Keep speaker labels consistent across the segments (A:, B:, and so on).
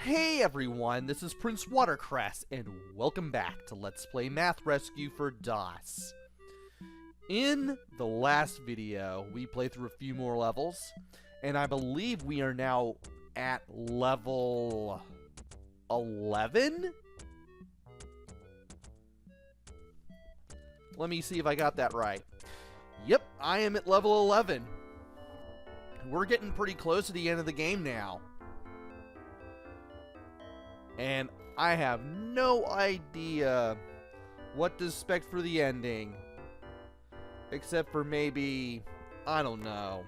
A: Hey everyone, this is PrinceWatercress, and welcome back to Let's Play Math Rescue for DOS. In the last video, we played through a few more levels, and I believe we are now at level 11? Let me see if I got that right. Yep, I am at level 11. We're getting pretty close to the end of the game now. And I have no idea what to expect for the ending. Except for maybe, I don't know,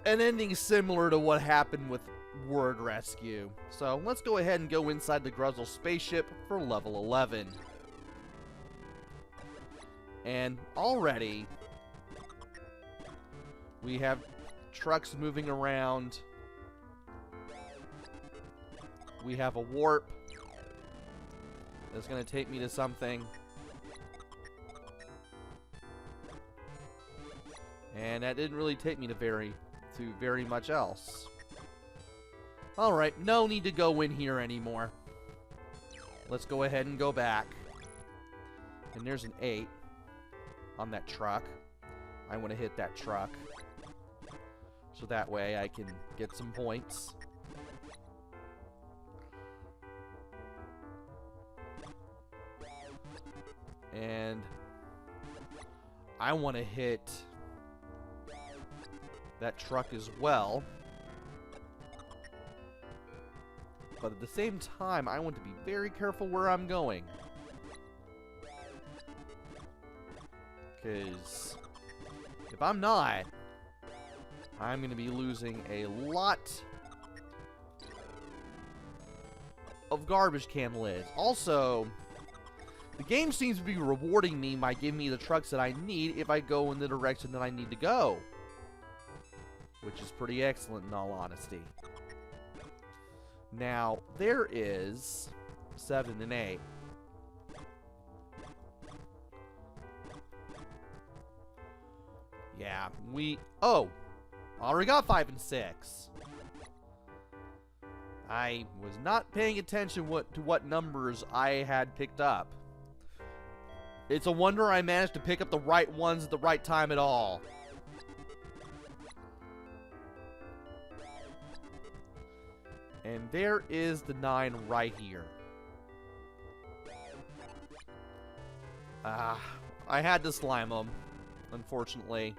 A: an ending similar to what happened with Word Rescue. So let's go ahead and go inside the Gruzzles spaceship for level 11. And already, we have trucks moving around. We have a warp that's going to take me to something. And that didn't really take me to very much else. Alright, no need to go in here anymore. Let's go ahead and go back. And there's an 8 on that truck. I want to hit that truck. So that way I can get some points. And I want to hit that truck as well. But at the same time, I want to be very careful where I'm going. Because if I'm not, I'm going to be losing a lot of garbage can lids. Also, the game seems to be rewarding me by giving me the trucks that I need if I go in the direction that I need to go. Which is pretty excellent in all honesty. Now, there is 7 and 8. Yeah, already got 5 and 6. I was not paying attention to what numbers I had picked up. It's a wonder I managed to pick up the right ones at the right time at all. And there is the 9 right here. I had to slime them, unfortunately.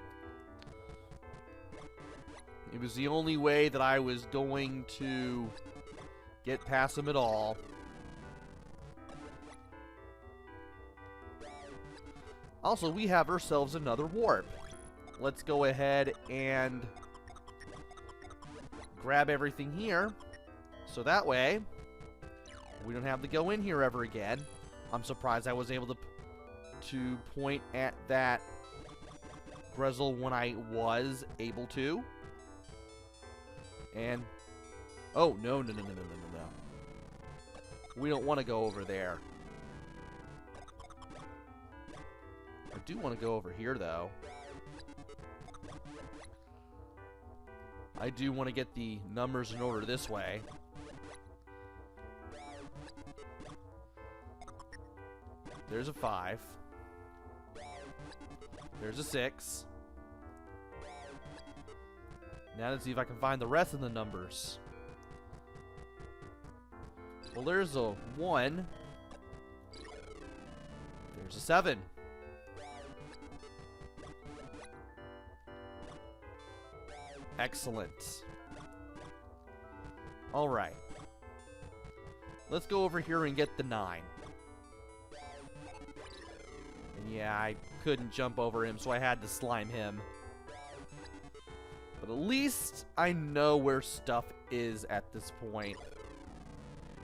A: It was the only way that I was going to get past them at all. Also, we have ourselves another warp. Let's go ahead and grab everything here. So that way, we don't have to go in here ever again. I'm surprised I was able to point at that Gruzzle when I was able to. And, oh, no. We don't want to go over there. I do want to go over here, though. I do want to get the numbers in order this way. There's a 5. There's a 6. Now let's see if I can find the rest of the numbers. Well, there's a 1. There's a 7. Excellent. Alright. Let's go over here and get the 9. And yeah, I couldn't jump over him, so I had to slime him. But at least I know where stuff is at this point.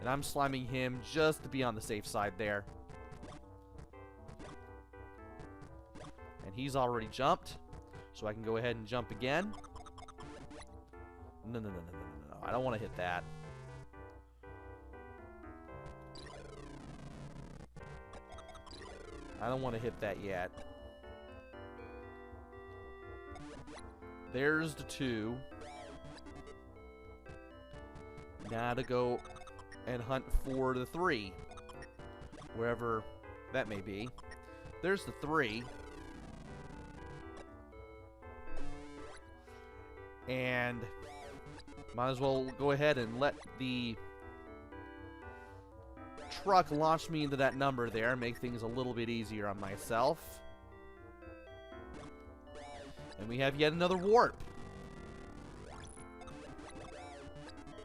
A: And I'm sliming him just to be on the safe side there. And he's already jumped, so I can go ahead and jump again. No. I don't want to hit that. I don't want to hit that yet. There's the 2. Now to go and hunt for the 3. Wherever that may be. There's the 3. And might as well go ahead and let the truck launch me into that number there, make things a little bit easier on myself. And we have yet another warp.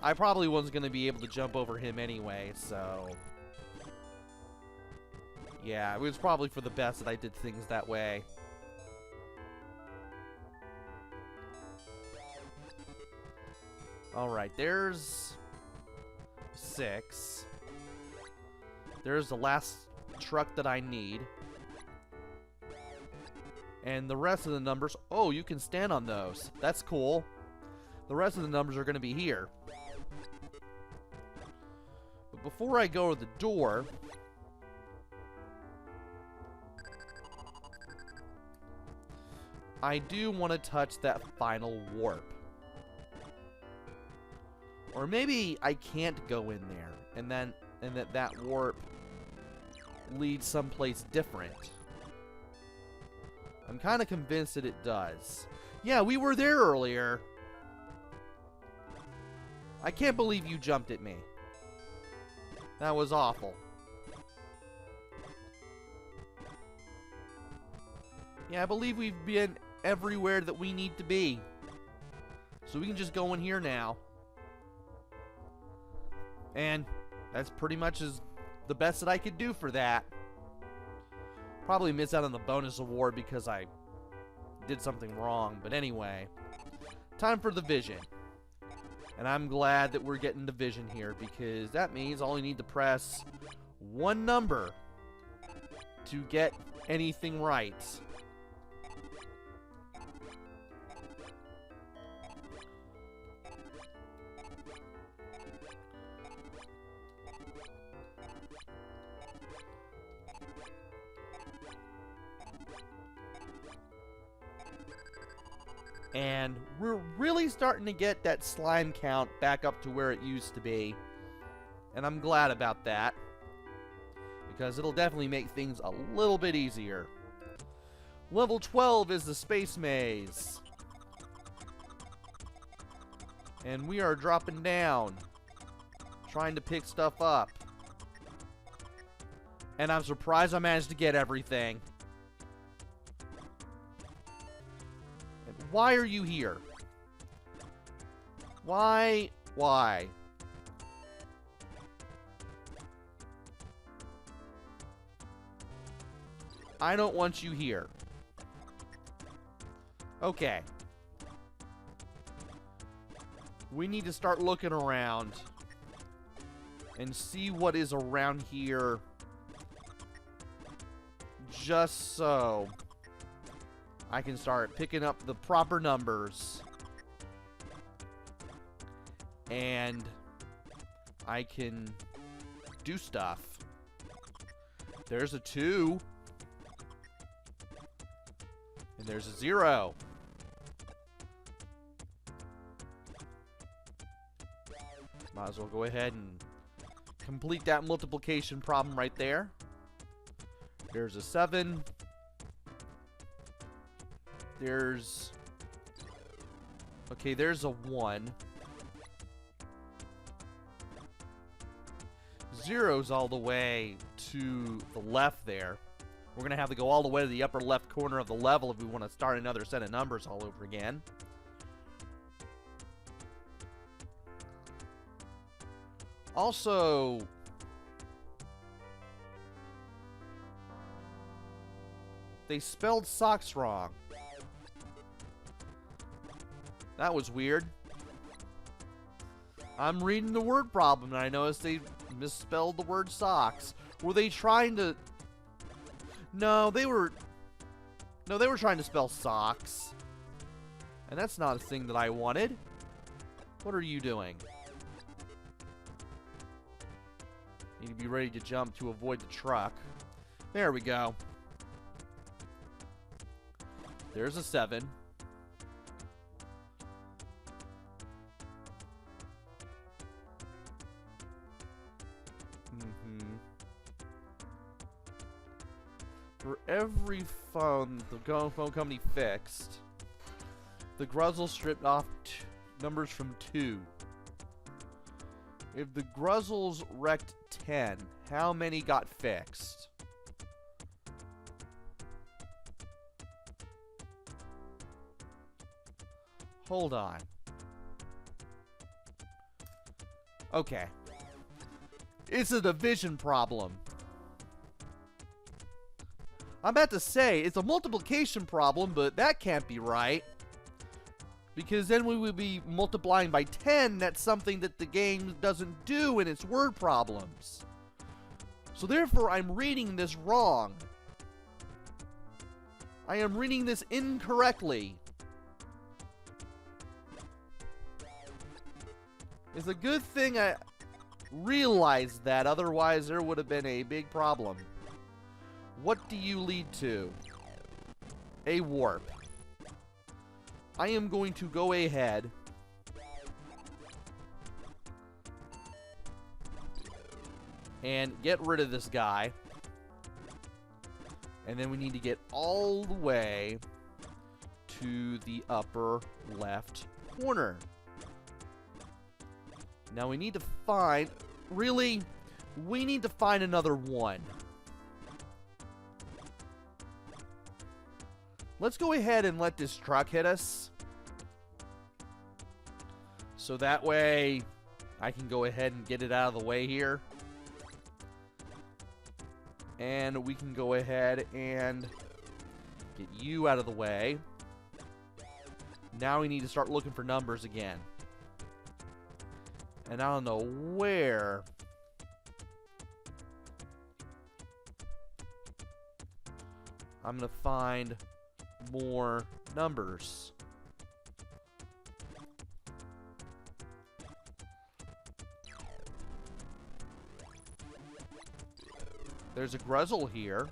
A: I probably wasn't going to be able to jump over him anyway, so... yeah, it was probably for the best that I did things that way. Alright, there's 6. There's the last truck that I need. And the rest of the numbers... oh, you can stand on those. That's cool. The rest of the numbers are going to be here. But before I go to the door... I do want to touch that final warp. Or maybe I can't go in there, and that warp leads someplace different. I'm kind of convinced that it does. Yeah, we were there earlier. I can't believe you jumped at me. That was awful. Yeah, I believe we've been everywhere that we need to be. So we can just go in here now. And that's pretty much the best that I could do for that. Probably miss out on the bonus award because I did something wrong. But anyway, time for the vision. And I'm glad that we're getting the vision here, because that means all you need to press one number to get anything right. And we're really starting to get that slime count back up to where it used to be. And I'm glad about that, because it'll definitely make things a little bit easier. Level 12 is the space maze. And we are dropping down, trying to pick stuff up. And I'm surprised I managed to get everything. Why are you here? Why? Why? I don't want you here. Okay. We need to start looking around and see what is around here, just so I can start picking up the proper numbers. And I can do stuff. There's a 2. And there's a 0. Might as well go ahead and complete that multiplication problem right there. There's a 7. There's... okay, there's a 1. 0's all the way to the left there. We're going to have to go all the way to the upper left corner of the level if we want to start another set of numbers all over again. Also, they spelled socks wrong. That was weird. I'm reading the word problem and I noticed they misspelled the word socks. Were they trying to... No, they were trying to spell socks. And that's not a thing that I wanted. What are you doing? Need to be ready to jump to avoid the truck. There we go. There's a 7. every phone the phone company fixed, the Gruzzles stripped off numbers from 2. If the Gruzzles wrecked 10, how many got fixed? Hold on. Okay. It's a division problem. I'm about to say, it's a multiplication problem, but that can't be right. Because then we would be multiplying by 10. That's something that the game doesn't do in its word problems. So therefore, I'm reading this wrong. I am reading this incorrectly. It's a good thing I realized that, otherwise there would have been a big problem. What do you lead to? A warp. I am going to go ahead and get rid of this guy. And then we need to get all the way to the upper left corner. Now we need to find... Really? We need to find another one. Let's go ahead and let this truck hit us. So that way I can go ahead and get it out of the way here. And we can go ahead and get you out of the way. Now we need to start looking for numbers again. And I don't know where. I'm going to find more numbers. There's a Gruzzle here.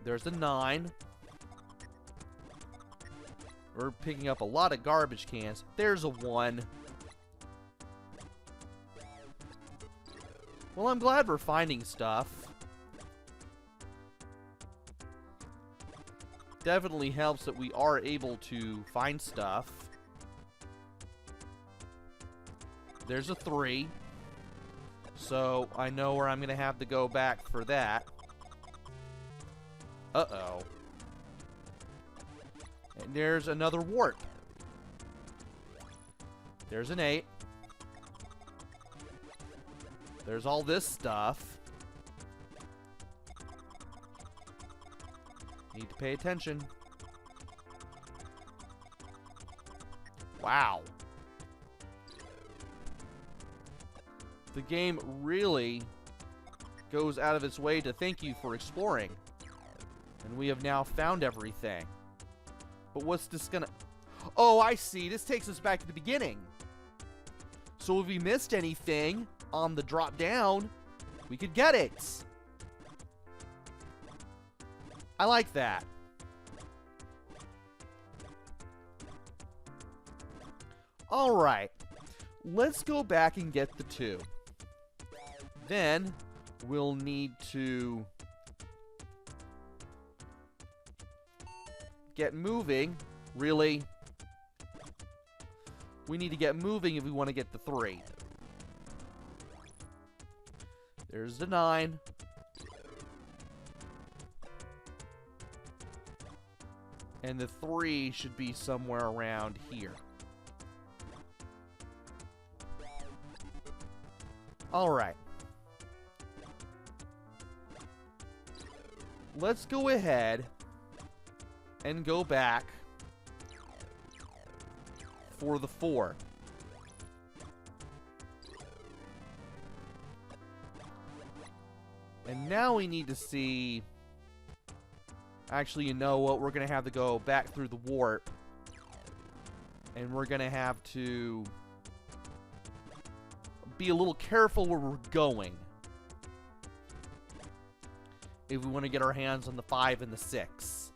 A: There's a 9. We're picking up a lot of garbage cans. There's a 1. Well, I'm glad we're finding stuff. Definitely helps that we are able to find stuff. There's a 3. So I know where I'm going to have to go back for that. Uh-oh. And there's another warp. There's an 8. There's all this stuff. Need to pay attention. Wow. The game really goes out of its way to thank you for exploring. And we have now found everything. But what's this gonna... Oh, I see. This takes us back to the beginning. So if we missed anything on the drop down, we could get it. I like that. Alright. Let's go back and get the 2. Then we'll need to get moving. Really? We need to get moving if we want to get the 3. There's the 9. And the 3 should be somewhere around here. Alright. Let's go ahead and go back for the 4. And now we need to see... Actually, you know what? We're going to have to go back through the warp. And we're going to have to be a little careful where we're going. If we want to get our hands on the 5 and the 6.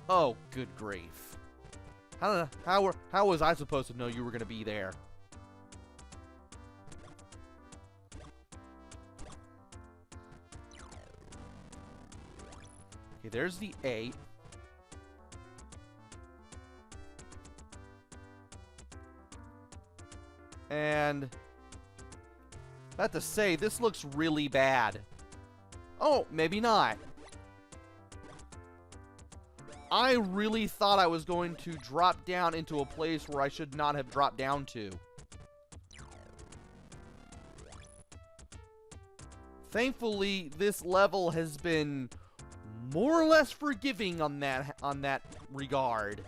A: Oh, good grief. How was I supposed to know you were going to be there? Okay, there's the 8. And I have to say, this looks really bad. Oh, maybe not. I really thought I was going to drop down into a place where I should not have dropped down to. Thankfully, this level has been more or less forgiving on that regard.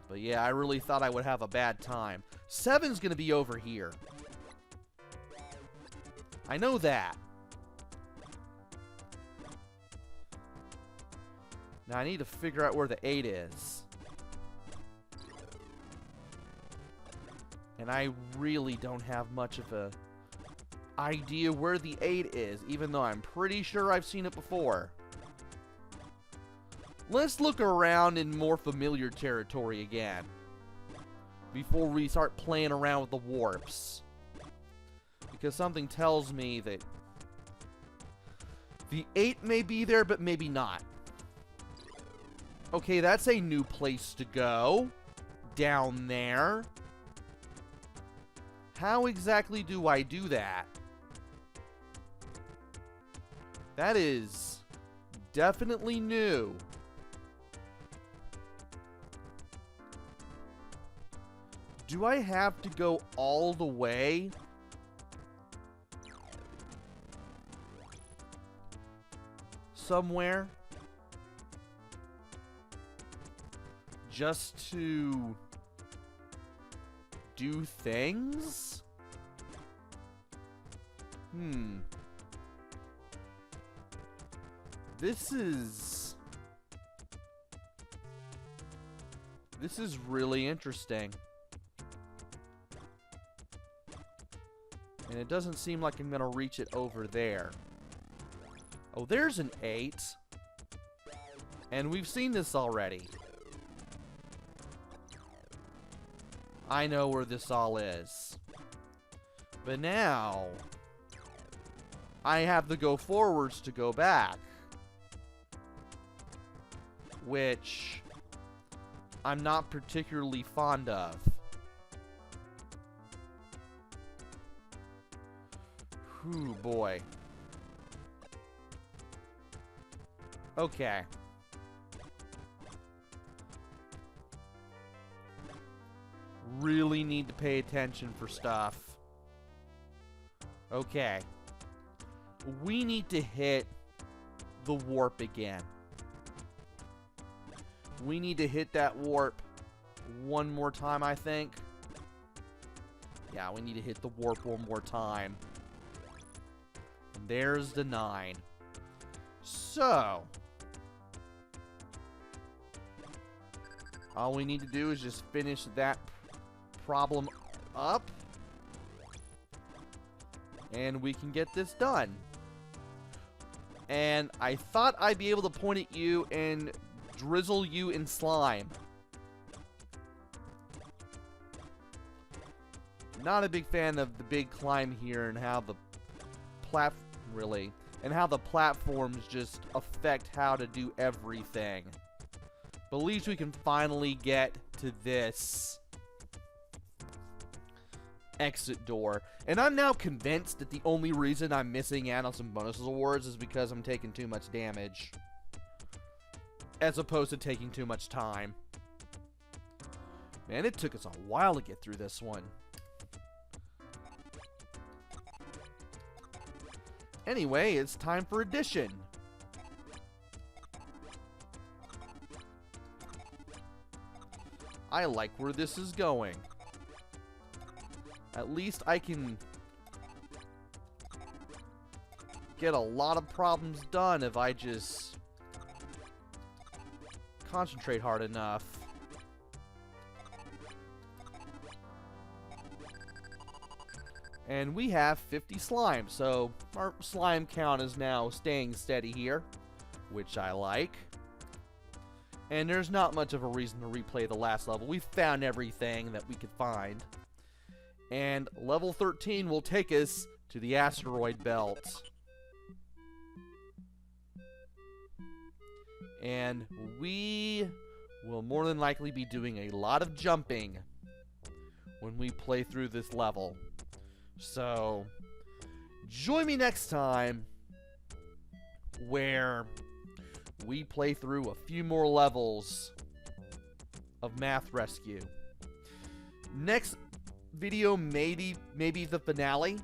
A: But yeah, I really thought I would have a bad time. 7's gonna be over here. I know that. Now I need to figure out where the 8 is. And I really don't have much of a idea where the 8 is, even though I'm pretty sure I've seen it before. Let's look around in more familiar territory again before we start playing around with the warps. Because something tells me that the 8 may be there, but maybe not. Okay, that's a new place to go. Down there. How exactly do I do that? That is definitely new. Do I have to go all the way? Somewhere? Just to do things? This is really interesting. And it doesn't seem like I'm gonna reach it over there. Oh, there's an 8. And we've seen this already. I know where this all is. But now I have to go forwards to go back. Which I'm not particularly fond of. Whew, boy. Okay. Really need to pay attention for stuff. Okay. We need to hit the warp again. We need to hit that warp one more time, I think. Yeah, we need to hit the warp one more time. And there's the 9. So, all we need to do is just finish that problem up. And we can get this done. And I thought I'd be able to point at you and drizzle you in slime. Not a big fan of the big climb here and how the platforms just affect how to do everything. But at least we can finally get to this exit door. And I'm now convinced that the only reason I'm missing out on some bonus awards is because I'm taking too much damage, as opposed to taking too much time. Man, it took us a while to get through this one. Anyway, it's time for addition. I like where this is going. At least I can get a lot of problems done if I just concentrate hard enough. And we have 50 slime, so our slime count is now staying steady here, which I like. And there's not much of a reason to replay the last level. We found everything that we could find. And level 13 will take us to the asteroid belt. And we will more than likely be doing a lot of jumping when we play through this level. So, join me next time where we play through a few more levels of Math Rescue. Next video, maybe the finale.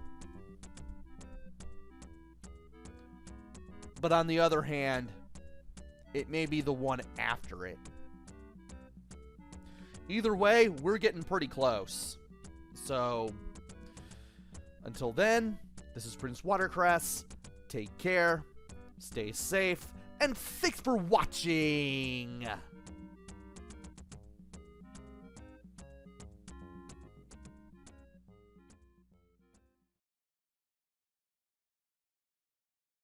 A: But on the other hand, it may be the one after it. Either way, we're getting pretty close. So, until then, this is PrinceWatercress. Take care, stay safe, and thanks for watching!